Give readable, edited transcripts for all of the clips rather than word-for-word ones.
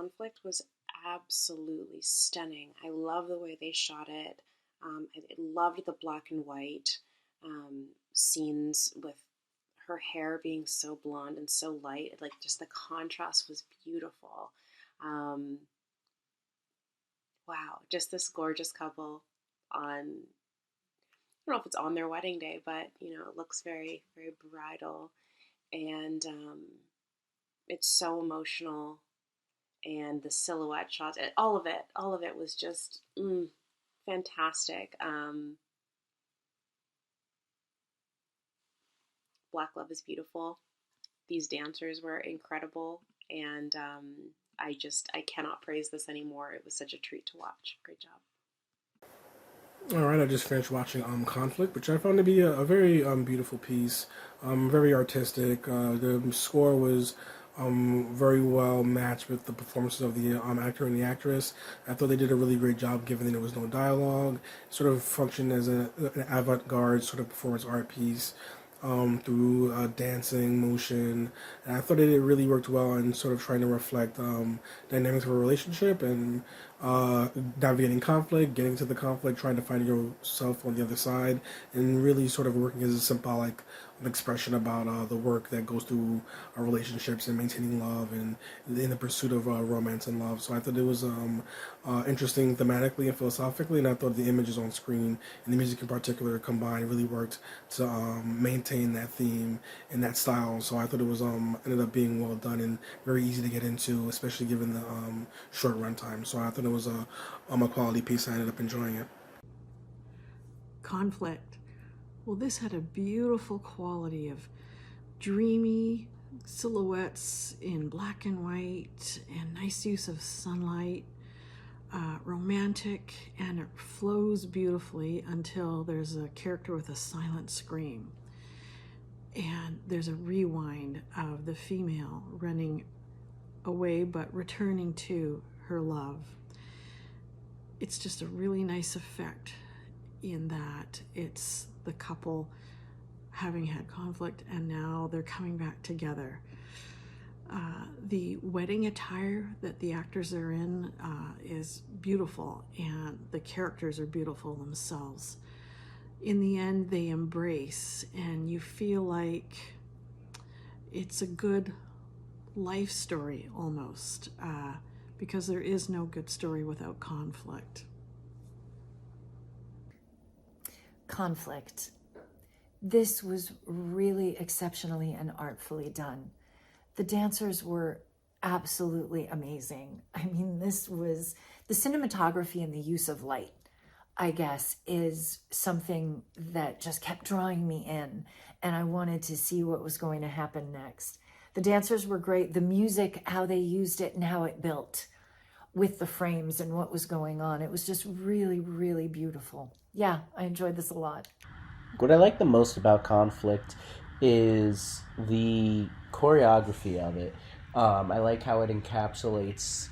Conflict was absolutely stunning. I love the way they shot it. I loved the black and white scenes with her hair being so blonde and so light. Like, just the contrast was beautiful. Um, wow, just this gorgeous couple on, I don't know if it's on their wedding day, but it looks very, very bridal. And it's so emotional. And the silhouette shots, all of it was just fantastic. Black Love is beautiful. These dancers were incredible, and I cannot praise this anymore. It was such a treat to watch. Great job. All right, I just finished watching Conflict, which I found to be a very beautiful piece, very artistic. The score was very well matched with the performances of the actor and the actress. I thought they did a really great job, given that there was no dialogue. Sort of functioned as an avant-garde sort of performance art piece through dancing, motion, and I thought it really worked well in sort of trying to reflect dynamics of a relationship and navigating conflict, getting to the conflict, trying to find yourself on the other side, and really sort of working as a symbolic expression about the work that goes through our relationships and maintaining love and in the pursuit of romance and love. So I thought it was interesting thematically and philosophically, and I thought the images on screen and the music in particular combined really worked to maintain that theme and that style. So I thought it was ended up being well done and very easy to get into, especially given the short runtime. So I thought it was a quality piece. I ended up enjoying it. Conflict. Well, this had a beautiful quality of dreamy silhouettes in black and white and nice use of sunlight, romantic, and it flows beautifully until there's a character with a silent scream. And there's a rewind of the female running away but returning to her love. It's just a really nice effect in that it's the couple having had conflict and now they're coming back together. The wedding attire that the actors are in is beautiful, and the characters are beautiful themselves. In the end, they embrace, and you feel like it's a good life story almost, because there is no good story without conflict. Conflict. This was really exceptionally and artfully done. The dancers were absolutely amazing. I mean, this was the cinematography and the use of light, I guess, is something that just kept drawing me in, and I wanted to see what was going to happen next. The dancers were great. The music, how they used it and how it built with the frames and what was going on. It was just really, really beautiful. Yeah, I enjoyed this a lot. What I like the most about Conflict is the choreography of it. I like how it encapsulates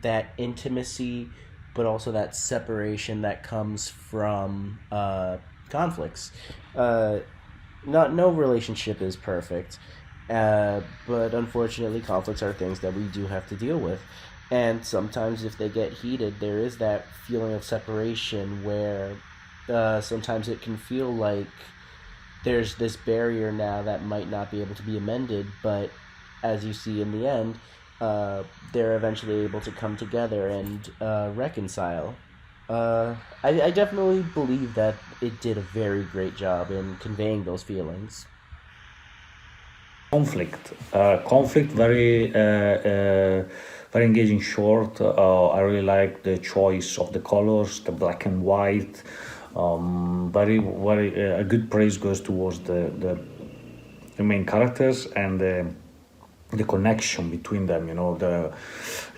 that intimacy, but also that separation that comes from conflicts. No relationship is perfect, but unfortunately, conflicts are things that we do have to deal with. And sometimes, if they get heated, there is that feeling of separation where sometimes it can feel like there's this barrier now that might not be able to be amended, but as you see in the end, they're eventually able to come together and reconcile. I definitely believe that it did a very great job in conveying those feelings. Conflict, very engaging short. I really like the choice of the colors, the black and white. Very a good praise goes towards the main characters and the connection between them. You know,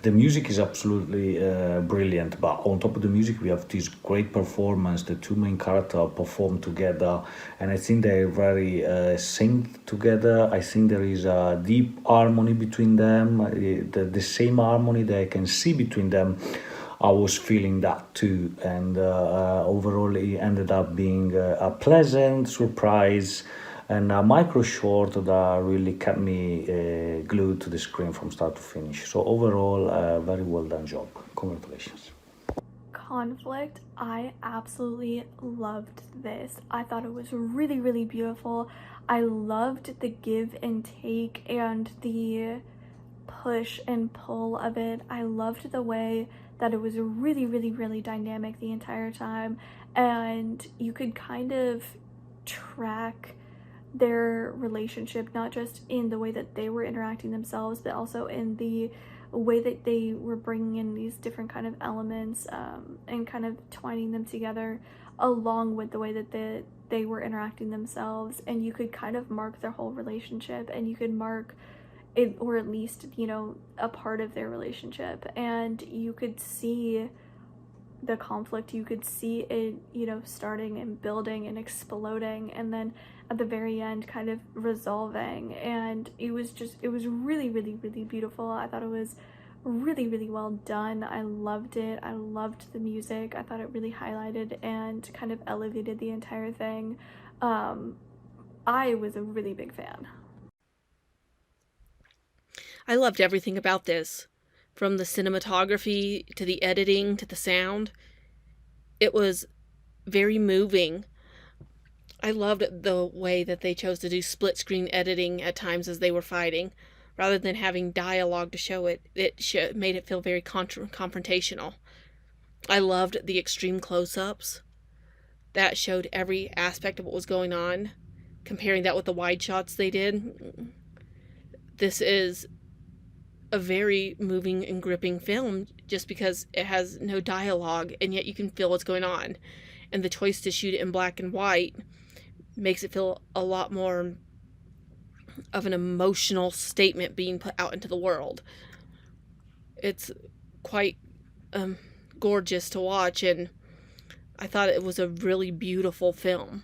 the music is absolutely brilliant, but on top of the music we have this great performance. The two main characters perform together, and I think they're very synced together. I think there is a deep harmony between them, the same harmony that I can see between them. I was feeling that too, and overall it ended up being a pleasant surprise and a micro short that really kept me glued to the screen from start to finish. So overall, very well done job. Congratulations. Conflict, I absolutely loved this. I thought it was really, really beautiful. I loved the give and take and the push and pull of it. I loved the way that it was really, really, really dynamic the entire time, and you could kind of track their relationship, not just in the way that they were interacting themselves, but also in the way that they were bringing in these different kind of elements, and kind of twining them together along with the way that they were interacting themselves. And you could kind of mark their whole relationship, and you could mark it, or at least, you know, a part of their relationship, and you could see the conflict, you could see it, you know, starting and building and exploding, and then at the very end kind of resolving. And it was really, really, really beautiful. I thought it was really, really well done. I loved it. I loved the music. I thought it really highlighted and kind of elevated the entire thing. I was a really big fan. I loved everything about this, from the cinematography to the editing to the sound. It was very moving. I loved the way that they chose to do split screen editing at times as they were fighting. Rather than having dialogue to show it, it made it feel very confrontational. I loved the extreme close-ups. That showed every aspect of what was going on. Comparing that with the wide shots they did, this is a very moving and gripping film just because it has no dialogue, and yet you can feel what's going on. And the choice to shoot it in black and white makes it feel a lot more of an emotional statement being put out into the world. It's quite gorgeous to watch, and I thought it was a really beautiful film.